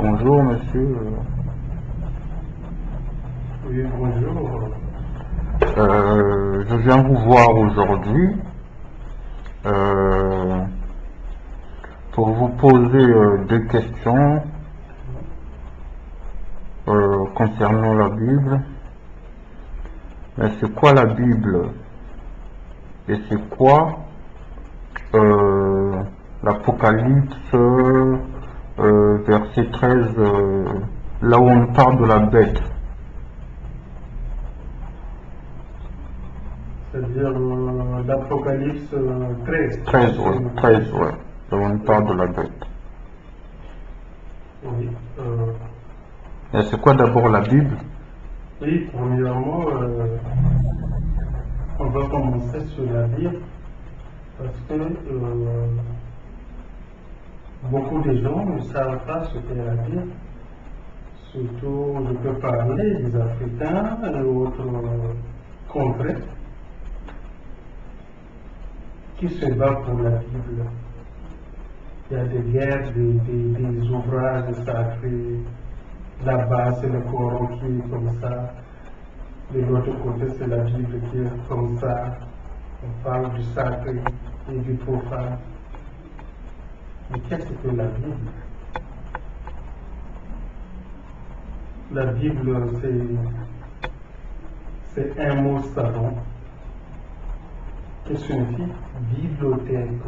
Bonjour monsieur. Oui, bonjour. Je viens vous voir aujourd'hui pour vous poser deux questions concernant la Bible. Mais c'est quoi la Bible? Et c'est quoi l'Apocalypse verset 13, là où on parle de la bête? C'est-à-dire l'Apocalypse 13. 13, ouais, 13, ouais, là où on parle de la bête. Oui. Et c'est quoi d'abord la Bible? Oui, premièrement, on va commencer sur la Bible parce que beaucoup de gens ne savent pas ce qu'est la Bible. Surtout, je peux parler des Africains et autres contrées qui se battent pour la Bible. Il y a des guerres, des ouvrages sacrés. Là-bas, c'est le Coran qui est comme ça. De l'autre côté, c'est la Bible qui est comme ça. On parle du sacré et du profane. Mais qu'est-ce que la Bible? La Bible, c'est un mot savant qui signifie bibliothèque.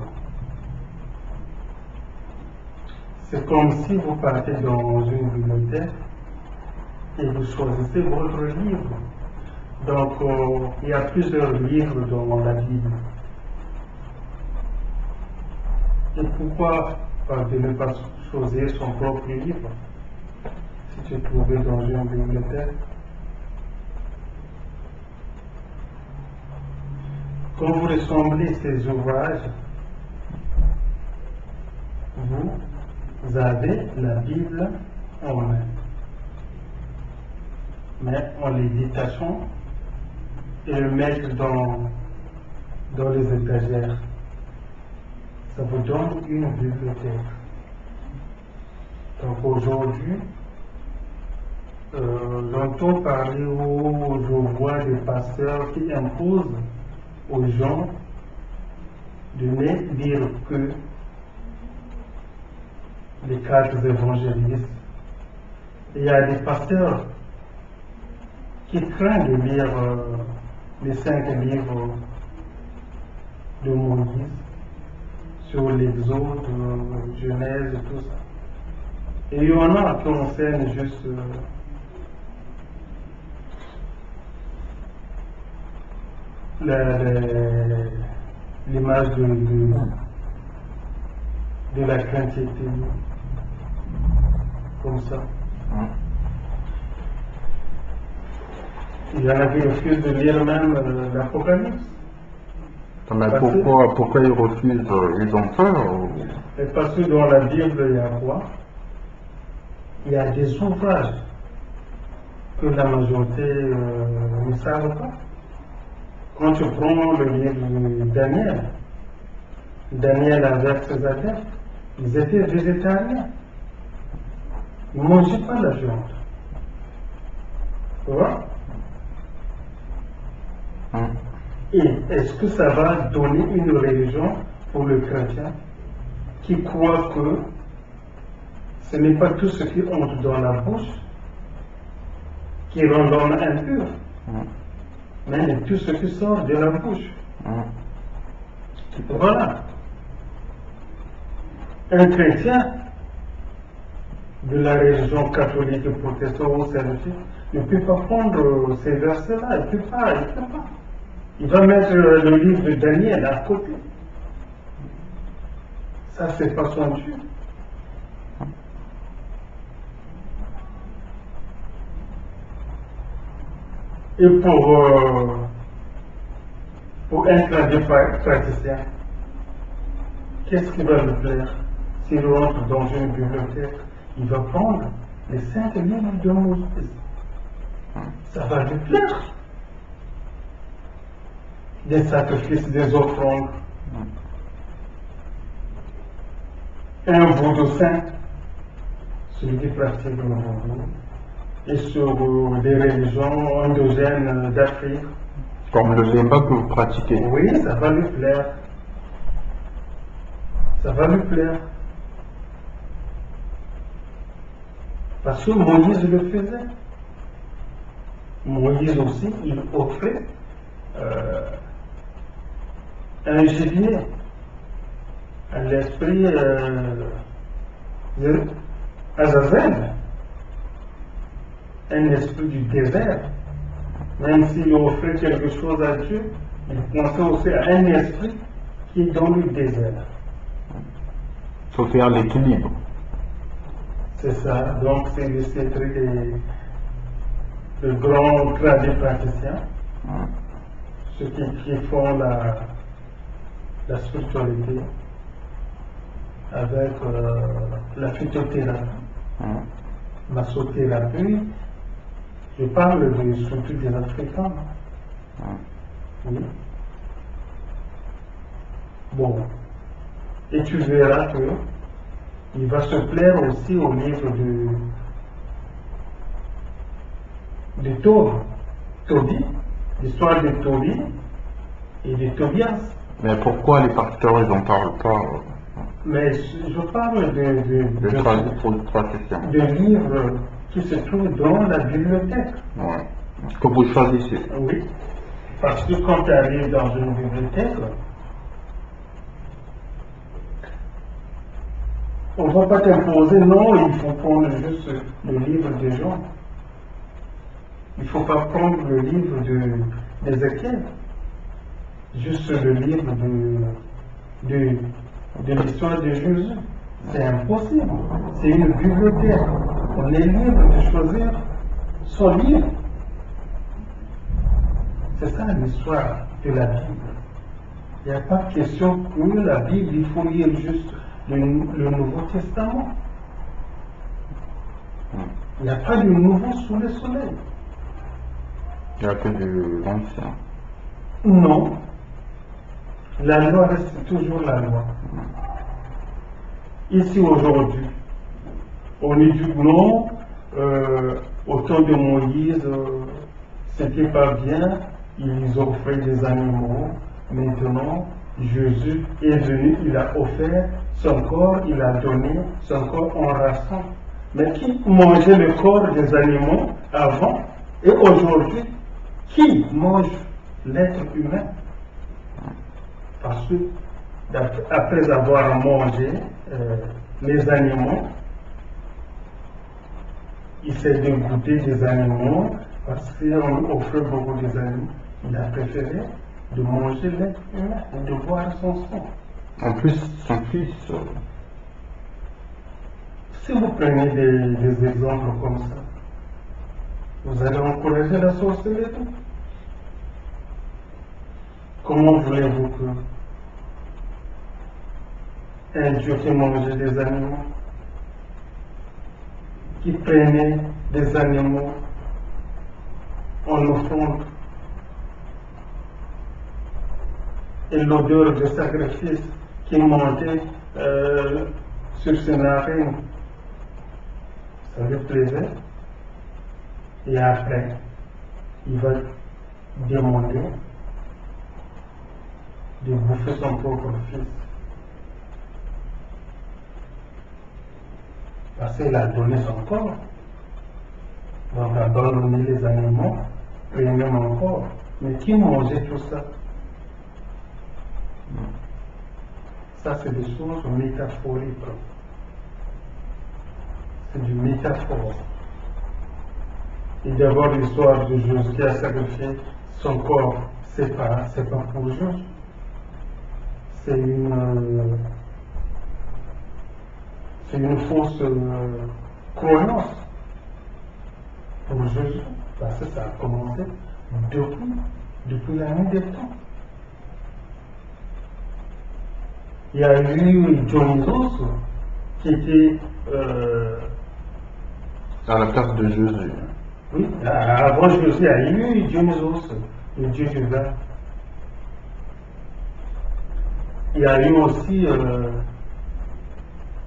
C'est comme si vous partez dans une bibliothèque et vous choisissez votre livre. Donc, il y a plusieurs livres dans la Bible. Et pourquoi de ne pas choisir son propre livre si tu es trouvé dans une bibliothèque? Quand vous ressemblez ces ouvrages, vous avez la Bible en main. Mais en les détachant et le mettre dans les étagères, ça vous donne une bibliothèque. Donc aujourd'hui, j'entends parler ou je vois des pasteurs qui imposent aux gens de ne lire que les 4 évangélistes. Et il y a des pasteurs qui craignent de lire les 5 livres de Moïse sur l'Exode, Genèse et tout ça. Et il y en a qui enseignent juste l'image de la chrétienté, comme ça. Il y en a qui refusent de lire même l'Apocalypse. Mais pourquoi ils refusent? Ils ont peur? Et parce que dans la Bible, il y a quoi? Il y a des ouvrages que la majorité ne savent pas. Quand tu prends le livre de Daniel, Daniel avec ses adeptes, ils étaient végétariens. Ils ne mangeaient pas la viande. Tu vois? Et est-ce que ça va donner une religion pour le chrétien qui croit que ce n'est pas tout ce qui entre dans la bouche qui rend l'homme impur, mais tout ce qui sort de la bouche? Voilà. Un chrétien de la religion catholique, protestante ou salafiste ne peut pas prendre ces versets-là, il ne peut pas. Il va mettre le livre de Daniel à côté. Ça, c'est pas son Dieu. Et pour un clavier praticien, qu'est-ce qui va lui plaire? S'il rentre dans une bibliothèque, il va prendre les 5 livres de Moïse. Ça va lui plaire. Des sacrifices, des offrandes. Un veau de saint celui qui pratique le vaudou, et sur des religions endogènes d'Afrique. Comme le lemba que vous pratiquez. Oui, ça va lui plaire. Ça va lui plaire. Parce que Moïse le faisait. Moïse aussi, il offrait un gibier à l'esprit Azazel, un esprit du désert. Même s'il offrait quelque chose à Dieu, il pensait aussi à un esprit qui est dans le désert. Il faut faire l'équilibre. C'est ça. Donc, c'est le secret des grands praticiens, ceux qui font la spiritualité avec la phytothérapie, massothérapie. Je parle surtout des Africains. Oui. Bon. Et tu verras que il va se plaire aussi au livre de Tobie, l'histoire de Tobie et de Tobias. Mais pourquoi les pasteurs, ils n'en parlent pas Mais je parle de livres qui se trouvent dans la bibliothèque. Ouais. Que vous choisissez. Oui. Parce que quand tu arrives dans une bibliothèque, on ne va pas t'imposer, non, il faut prendre juste le livre des gens. Il ne faut pas prendre le livre d'Ézéchiel, juste le livre de l'histoire de Jésus. C'est impossible. C'est une bibliothèque. On est libre de choisir son livre. C'est ça l'histoire de la Bible. Il n'y a pas de question que la Bible, il faut lire juste le Nouveau Testament. Il n'y a pas de nouveau sous le soleil. Il n'y a que de l'ancien. Non. La loi reste toujours la loi. Ici aujourd'hui, on est du non, au temps de Moïse, c'était pas bien, ils offraient des animaux. Maintenant, Jésus est venu, il a offert son corps, il a donné son corps en rançon. Mais qui mangeait le corps des animaux avant et aujourd'hui, qui mange l'être humain? Parce que après avoir mangé les animaux, il s'est dégoûté des animaux parce qu'on offrait beaucoup des animaux. Il a préféré de manger l'être humain et de boire son sang. En plus, son fils. Si vous prenez des exemples comme ça, vous allez encourager la sorcellerie. Comment voulez-vous qu'un Dieu qui mangeait des animaux, qui prenait des animaux en offrande, et l'odeur de sacrifice qui montait sur ses narines, ça lui plaisait, et après, il va demander de bouffer son propre fils. Parce qu'il a donné son corps. Donc abandonner les animaux, prenez mon corps. Mais qui mangeait tout ça? Ça, c'est des choses métaphoriques. C'est du métaphore. Et d'abord l'histoire de Jésus qui a sacrifié son corps, c'est pas pour Jésus. C'est une fausse croyance pour Jésus. Parce que ça a commencé depuis la nuit des temps. Il y a eu Dionysos qui était à la place de Jésus. Oui, avant Jésus, il y a eu Dionysos, le dieu du vin. Il y a eu aussi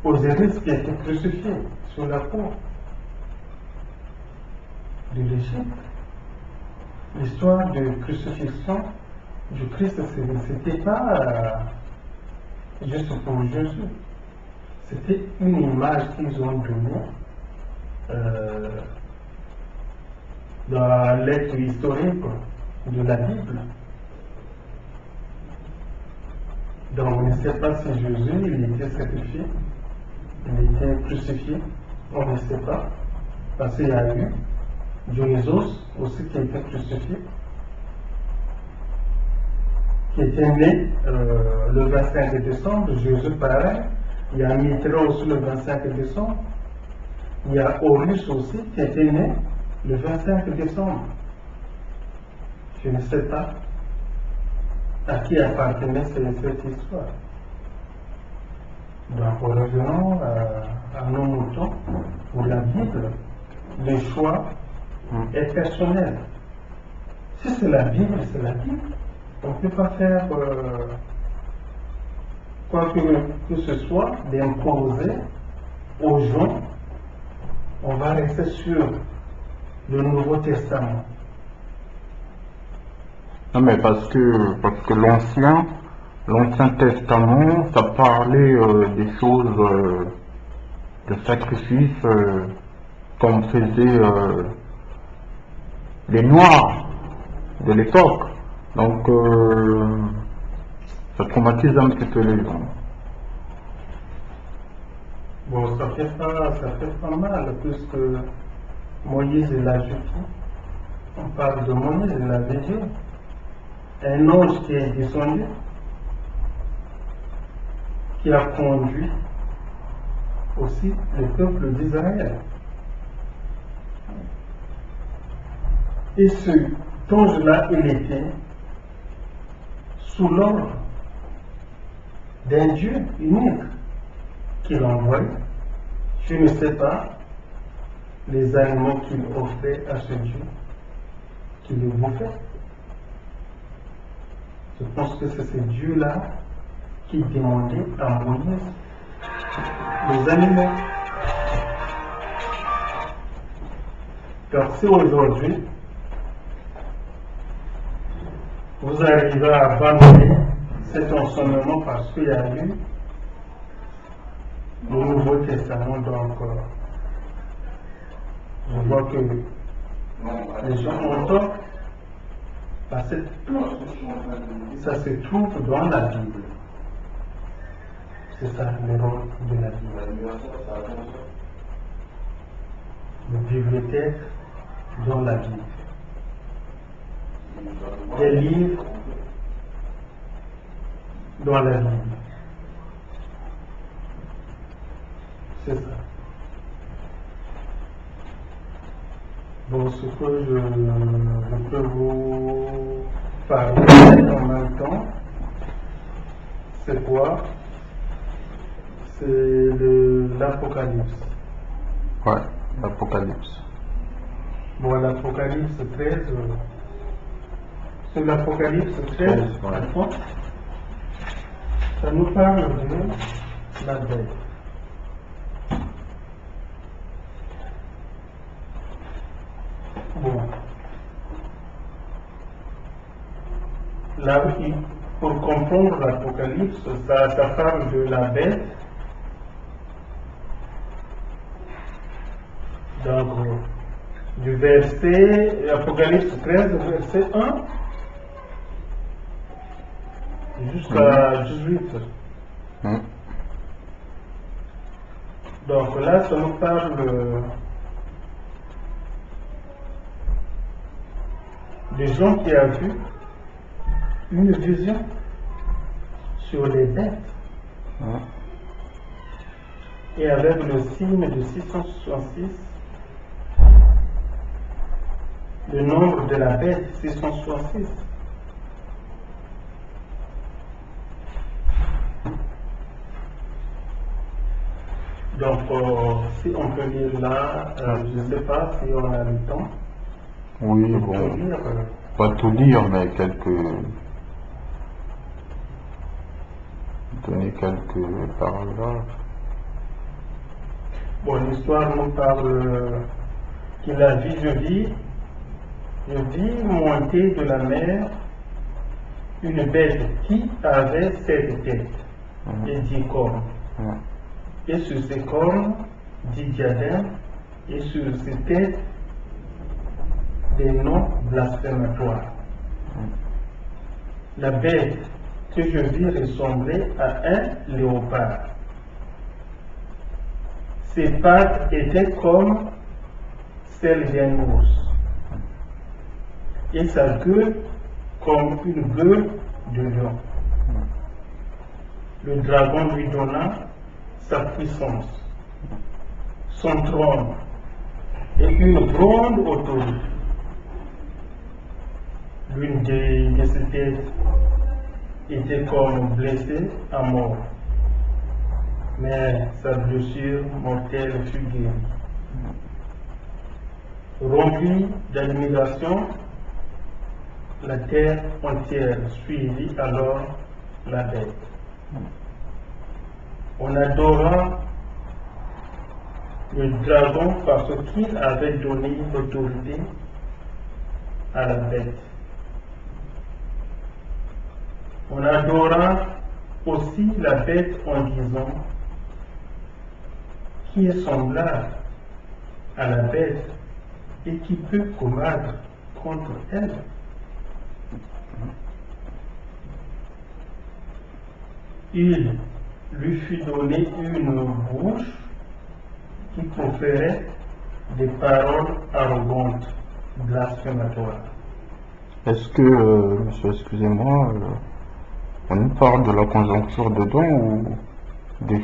Osiris qui a été crucifié sur la croix de l'Égypte. L'histoire de crucifixion du Christ, ce n'était pas juste pour Jésus. C'était une image qu'ils ont donnée dans l'acte historique de la Bible. Donc on ne sait pas si Jésus il était sacrifié, il était crucifié, on ne sait pas. Parce qu'il y a eu Dionysos aussi qui a été crucifié, qui était né le 25 décembre, Jésus pareil. Il y a Mitra aussi le 25 décembre. Il y a Horus aussi qui était né le 25 décembre. Je ne sais pas à qui appartenait cette histoire. Donc revenons à nos moutons. Pour la Bible, le choix est personnel. Si c'est la Bible, c'est la Bible. On ne peut pas faire quoi que ce soit d'imposer aux gens. On va rester sur le Nouveau Testament. Non, mais parce que l'Ancien Testament, ça parlait des choses de sacrifice comme faisaient les Noirs de l'époque. Donc, ça traumatise un petit peu les gens. Bon, ça fait pas mal, puisque Moïse et la Jésus, on parle de Moïse et la Jésus, un ange qui est descendu, qui a conduit aussi le peuple d'Israël. Et ce ange-là, il était sous l'ordre d'un Dieu unique qu'il envoie. Je ne sais pas les aliments qu'il offrait à ce Dieu qui le bouffait. Je pense que c'est ce Dieu-là qui demandait à Moïse les animaux. Donc si aujourd'hui vous arrivez à abandonner cet enseignement parce qu'il y a eu le Nouveau Testament, donc je vois que les gens ont tort parce que tout ça se trouve dans la Bible. C'est ça le rôle de la Bible. Le bibliothèque dans la Bible. Des livres dans la Bible. C'est ça. Bon, ce que je peux vous parler en même temps, c'est quoi? C'est l'Apocalypse. Ouais, l'Apocalypse. Bon, l'Apocalypse 13, c'est l'Apocalypse 13, ouais. Ça nous parle de la bête. Bon. Là, pour comprendre l'Apocalypse, ça parle de la bête. Donc, du verset, Apocalypse 13, verset 1 jusqu'à 18. Donc là, ça nous parle des gens qui ont vu une vision sur les bêtes. Et avec le signe de 666, le nombre de la bête, 666. Donc, si on peut lire là, je ne sais pas si on a le temps. Oui, bon, pas tout lire, mais donner quelques paragraphes. Bon, l'histoire nous parle qu'il a vu, je vis monter de la mer une bête qui avait 7 têtes et 10 cornes. Et sur ces cornes, 10 diadèmes, et sur ces têtes, des noms blasphématoires. La bête que je vis ressemblait à un léopard. Ses pattes étaient comme celles d'un ours, et sa gueule comme une gueule de lion. Le dragon lui donna sa puissance, son trône et une grande autorité. L'une de ses têtes était comme blessée à mort, mais sa blessure mortelle fut guérie. Remplie d'admiration, la terre entière suivit alors la bête. On adora le dragon parce qu'il avait donné l'autorité à la bête. On adora aussi la bête en disant qui est semblable à la bête et qui peut combattre contre elle. Il lui fut donné une bouche qui proférait des paroles arrogantes, blasphématoires. Est-ce que, monsieur, excusez-moi, on nous parle de la conjoncture dedans ou des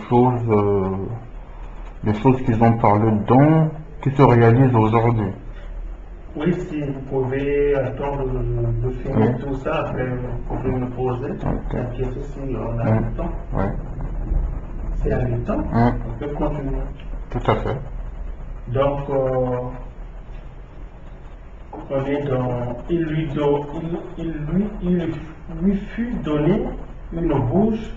choses qu'ils ont parlé dedans qui se réalisent aujourd'hui? Oui, si vous pouvez attendre de finir tout ça, après vous pouvez me poser la question si on a le temps. Oui. Si on a le temps, on peut continuer. Tout à fait. Donc, on est dans... Il lui fut donné une bouche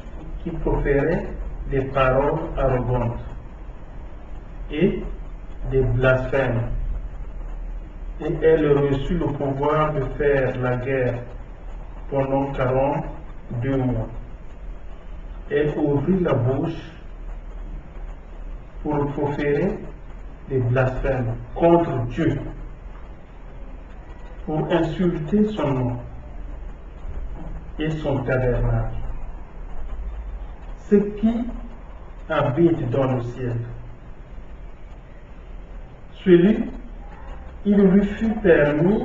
qui proférait des paroles arrogantes et des blasphèmes. Et elle reçut le pouvoir de faire la guerre pendant 42 mois. Elle ouvrit la bouche pour proférer des blasphèmes contre Dieu, pour insulter son nom et son tabernacle. Ce qui habite dans le ciel. Il lui fut permis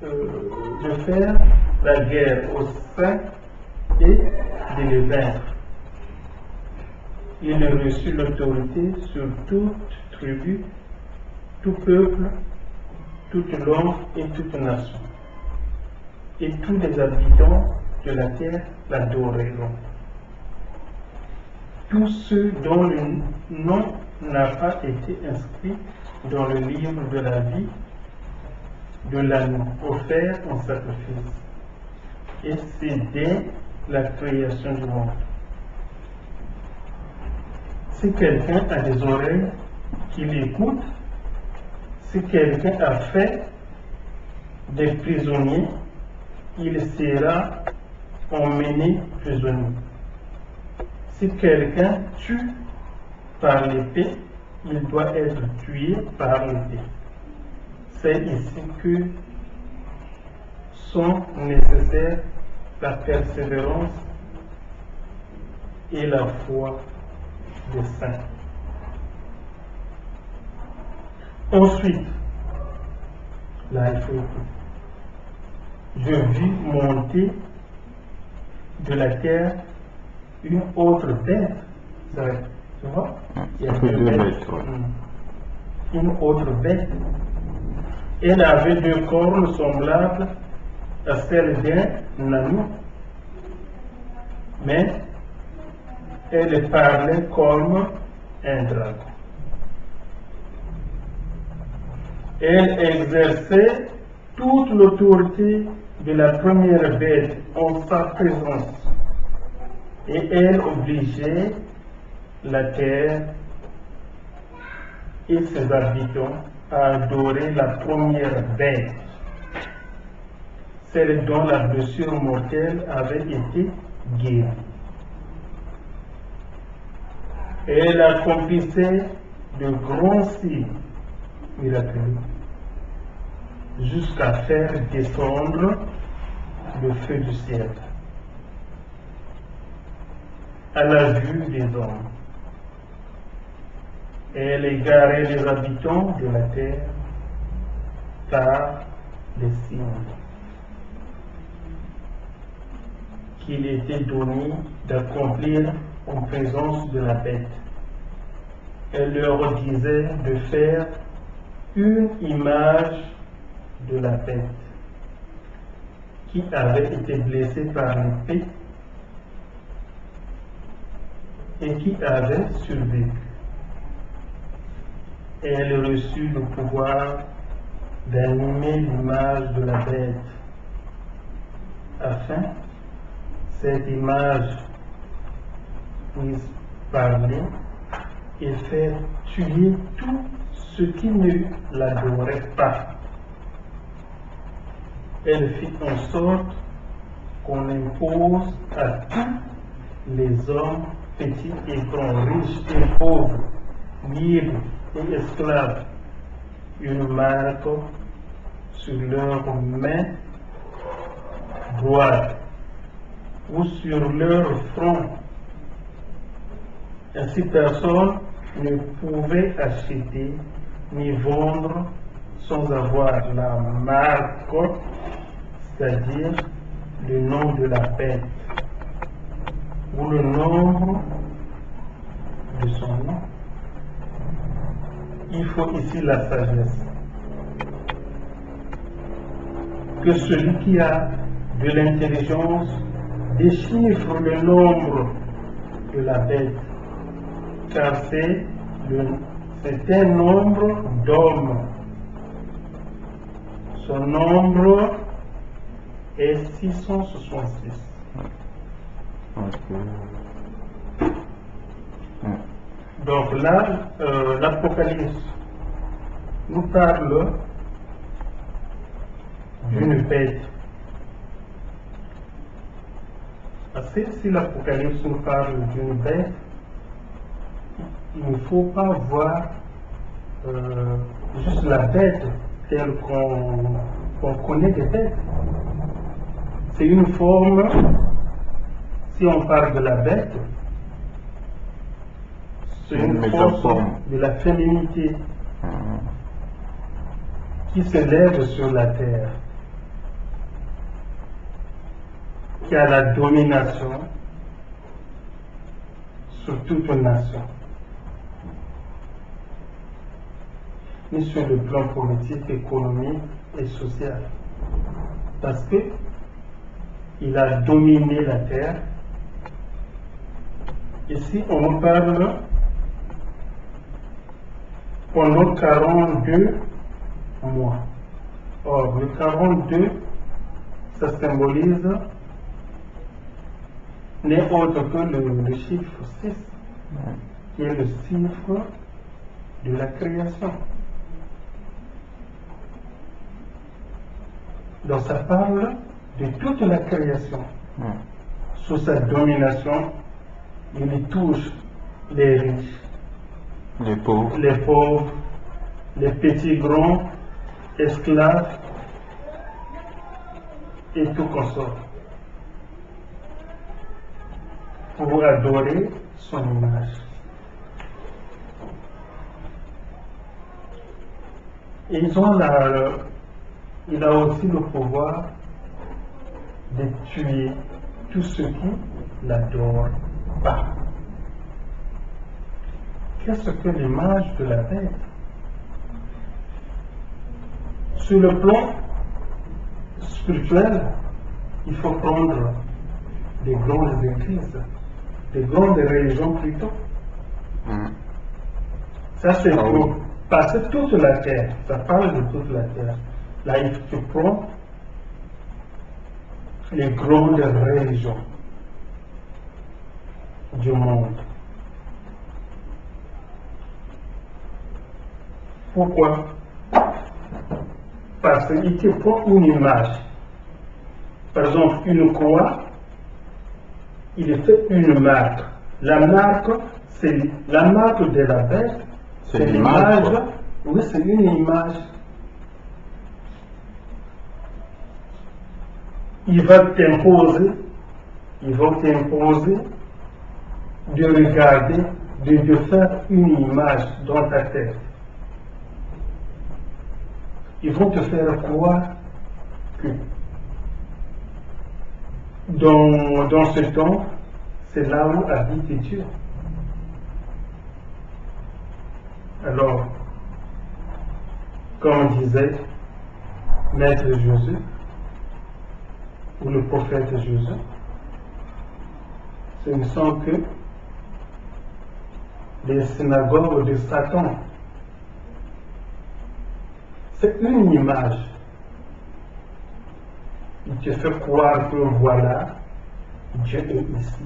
de faire la guerre aux saints et de les vaincre. Il reçut l'autorité sur toute tribu, tout peuple, toute langue et toute nation. Et tous les habitants de la terre l'adoreront. Tous ceux dont le nom n'a pas été inscrit dans le livre de la vie de l'agneau offert en sacrifice. Et c'est dès la création du monde. Si quelqu'un a des oreilles, qu'il écoute. Si quelqu'un a fait des prisonniers, il sera emmené prisonnier. Si quelqu'un tue par l'épée, il doit être tué par l'épée. C'est ici que sont nécessaires la persévérance et la foi des saints. Ensuite, là il faut écouter. Je vis monter de la terre une autre bête. Tu vois? Il y a deux bêtes. Une autre bête. Elle avait 2 cornes semblables à celles d'un agneau, mais elle parlait comme un dragon. Elle exerçait toute l'autorité de la première bête en sa présence, et elle obligeait la terre et ses habitants à adorer la première bête, celle dont la blessure mortelle avait été guérie. Et elle accomplissait de grands signes miraculeux jusqu'à faire descendre le feu du ciel à la vue des hommes. Et elle égarait les habitants de la terre par les signes qu'il était donné d'accomplir en présence de la bête. Elle leur disait de faire une image de la bête qui avait été blessée par l'épée et qui avait survécu. Et elle reçut le pouvoir d'animer l'image de la bête, afin cette image puisse parler et faire tuer tout ce qui ne l'adorait pas. Elle fit en sorte qu'on impose à tous les hommes, petits et grands, riches et pauvres, libres et esclaves, une marque sur leur main droite ou sur leur front. Ainsi personne ne pouvait acheter ni vendre sans avoir la marque, c'est-à-dire le nom de la bête ou le nombre de son nom. Il faut ici la sagesse. Que celui qui a de l'intelligence déchiffre le nombre de la bête, car c'est un nombre d'hommes. Son nombre est 666. Donc là, l'Apocalypse nous parle d'une bête. Parce que si l'Apocalypse nous parle d'une bête, il ne faut pas voir juste la bête telle qu'on connaît des bêtes. C'est une forme, si on parle de la bête, c'est une forme de la féminité qui s'élève sur la terre, qui a la domination sur toute une nation, ni sur le plan politique, économique et social. Parce que il a dominé la terre. Ici, on parle pendant 42 mois. Or, le 42, ça symbolise n'est autre que le chiffre 6, qui est le chiffre de la création. Donc ça parle de toute la création. Sous sa domination, il touche les riches, les pauvres, les petits grands, esclaves et tout consort, pour adorer son image. Et il a aussi le pouvoir de tuer tous ceux qui l'adorent pas. Qu'est-ce que l'image de la bête? Sur le plan spirituel, il faut prendre des grandes églises, des grandes religions plutôt. Ça c'est pour passer toute la terre, ça parle de toute la terre. Là, il faut prendre les grandes religions du monde. Pourquoi? Parce qu'il te prend une image. Par exemple, une croix, il fait une marque. La marque, c'est la marque de la bête. C'est l'image, quoi. Oui, c'est une image. Il va t'imposer de regarder, de faire une image dans ta tête. Ils vont te faire croire que dans ce temps, c'est là où habite Dieu. Alors, comme disait Maître Jésus, ou le prophète Jésus, ce ne sont que les synagogues de Satan. C'est une image. Il te fait croire que voilà, Dieu est ici.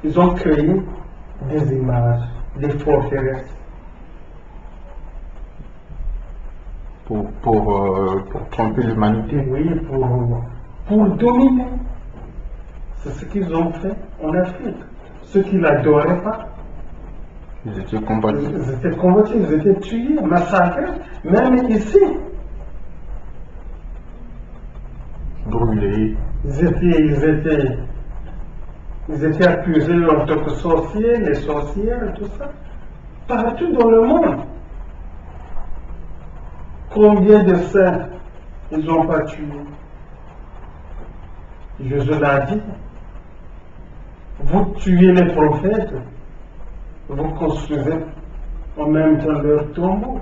Ils ont créé des images, des forteresses. Pour tromper l'humanité. Oui, pour dominer. C'est ce qu'ils ont fait en Afrique. Ceux qui n'adoraient pas, Ils étaient combattus. ils étaient combattus, ils étaient tués, massacrés, même ici. Brûlés. Ils étaient accusés en tant que sorciers, les sorcières, tout ça. Partout dans le monde. Combien de saints ils n'ont pas tués? Jésus l'a dit. Vous tuez les prophètes, vous construisez en même temps leur tombeau.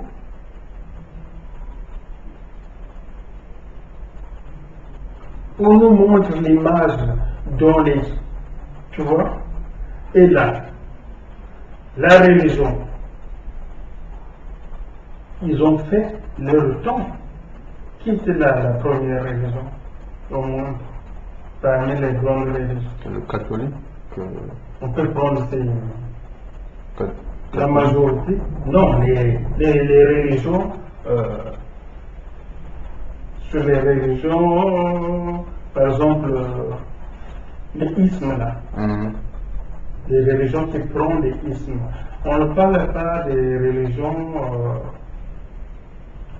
On nous montre l'image dans les... Tu vois? Et là, la religion, ils ont fait leur temps. Qui était la première religion au monde parmi les grandes religions? Le catholique. On peut prendre Cat- la majorité. Non, les religions, sur les religions, par exemple, l'isme là, les religions qui prennent l'isme. On ne parle pas des religions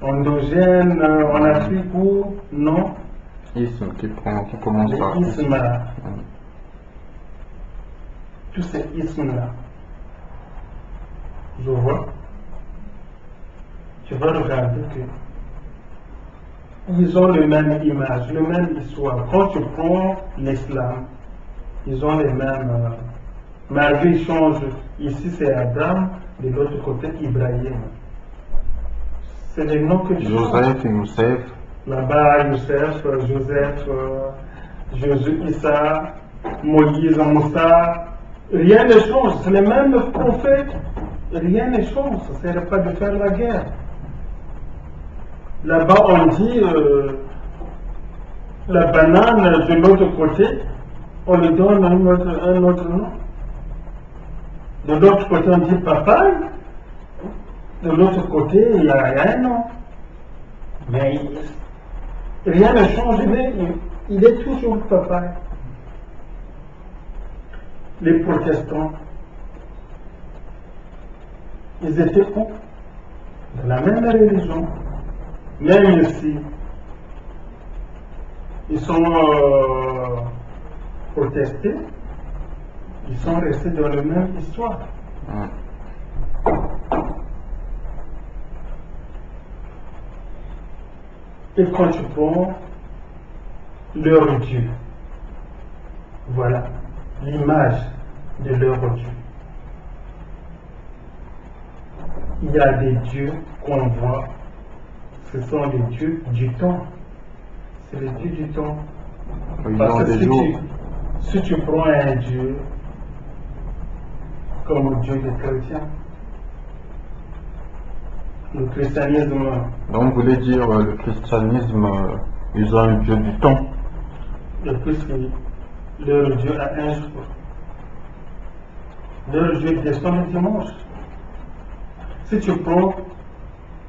endogènes en Afrique ou non, Isme qui commence par. l'isme là, tous ces ismes là. Je vois, tu vas regarder que ils ont la même image, la même histoire. Quand tu prends l'islam, ils ont les mêmes. Malgré ils changent. Ici c'est Adam, de l'autre côté Ibrahim. C'est les noms que tu Joseph et Youssef. Là-bas, Youssef, Joseph, Jésus, Issa, Moïse, Moussa. Rien ne change. C'est les mêmes prophètes. Rien ne change. Ça ne sert pas de faire la guerre. Là-bas, on dit la banane de l'autre côté, on lui donne un autre nom. De l'autre côté, on dit papaye. De l'autre côté, il y a un nom. Mais rien ne change. Il est toujours papaye. Les protestants, ils étaient où? Dans la même religion. Même ici, ils sont protestés, ils sont restés dans la même histoire. Et quand tu prends leur Dieu, voilà l'image de leur Dieu. Il y a des dieux qu'on voit. Ce sont les dieux du temps. C'est les dieux du temps. Parce que si tu prends un dieu comme le dieu des chrétiens, le christianisme... Donc vous voulez dire le christianisme, ils ont un dieu du temps. Puisque leur dieu a un jour. Leur dieu descend le dimanche. Si tu prends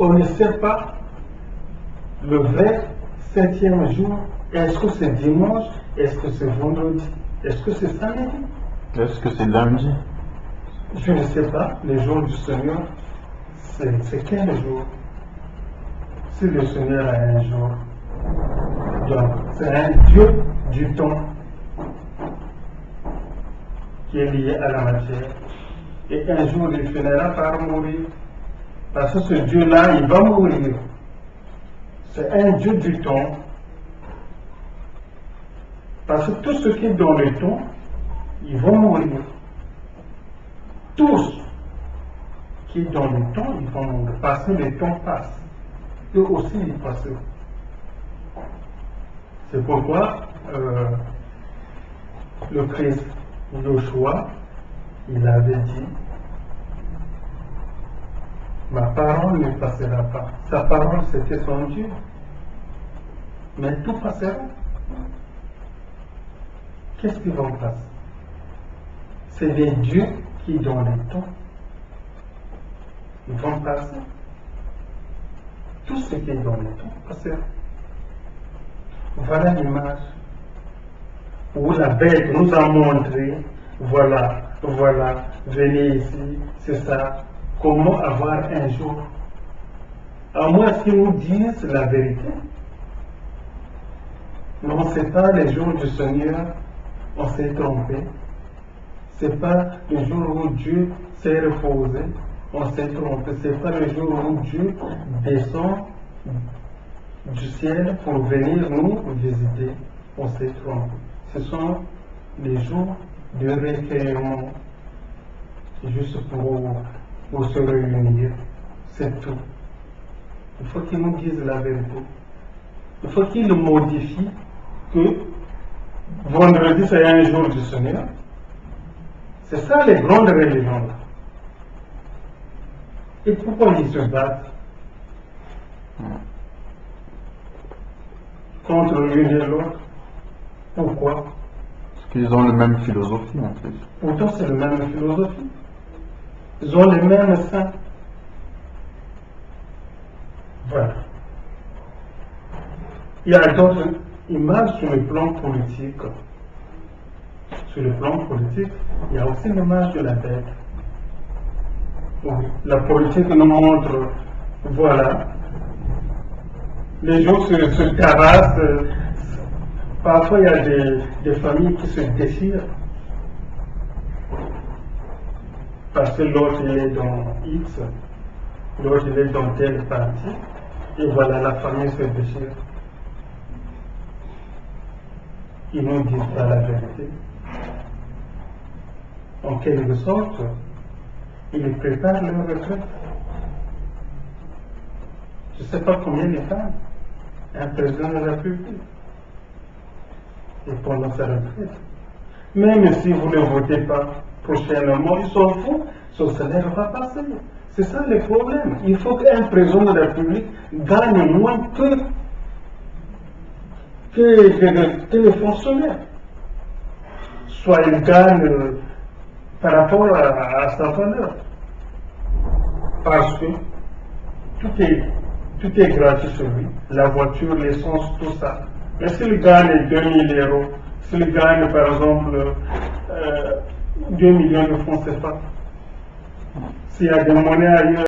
on ne sait pas le vrai 7e jour. Est-ce que c'est dimanche? Est-ce que c'est vendredi? Est-ce que c'est samedi? Est-ce que c'est lundi? Je ne sais pas. Les jours du Seigneur, c'est quel jour? Si le Seigneur a un jour, donc c'est un Dieu du temps qui est lié à la matière. Et un jour, il finira par mourir. Parce que ce Dieu-là, il va mourir. C'est un Dieu du temps. Parce que tout ce qui est dans le temps, ils vont mourir. Tous qui sont dans le temps, ils vont mourir. Parce que le temps passe. Eux aussi, ils passent. C'est pourquoi le Christ, Joshua, il avait dit, ma parole ne passera pas. Sa parole, c'était son Dieu. Mais tout passera. Qu'est-ce qui va passer? C'est des dieux qui, dans le temps, ils vont passer. Tout ce qui est dans le temps passera. Voilà l'image où la bête nous a montré, voilà, venez ici, c'est ça. Comment avoir un jour? À moins qu'ils nous disent la vérité. Non, ce n'est pas les jours du Seigneur, on s'est trompé. Ce n'est pas le jour où Dieu s'est reposé, on s'est trompé. Ce n'est pas le jour où Dieu descend du ciel pour venir nous visiter, on s'est trompé. Ce sont les jours de recueillement, juste pour se réunir, c'est tout. Il faut qu'ils nous disent la vérité. Il faut qu'ils modifient que vendredi c'est un jour du Seigneur. C'est ça les grandes religions là. Et pourquoi ils se battent contre l'une et l'autre? Pourquoi? Parce qu'ils ont la même philosophie en fait. Pourtant c'est la même philosophie. Ils ont les mêmes saints. Voilà. Il y a d'autres images sur le plan politique. Sur le plan politique, il y a aussi l'image de la bête. Oui. La politique nous montre, voilà, les gens se tabassent. Parfois, il y a des familles qui se déchirent. Parce que l'autre il est dans X, l'autre il est dans tel parti, et voilà, la famille se déchire. Ils ne disent pas la vérité. En quelque sorte, ils préparent leur retraite. Je ne sais pas combien de temps un président de la République et pendant sa retraite. Même si vous ne votez pas prochainement, ils s'en foutent, son salaire va passer. C'est ça le problème. Il faut qu'un président de la République gagne moins que les fonctionnaires. Soit il gagne par rapport à sa valeur. Parce que tout est gratuit sur lui. La voiture, l'essence, tout ça. Mais s'il gagne 2000 euros, s'il gagne par exemple 2 millions de francs CFA, s'il y a des monnaies ailleurs,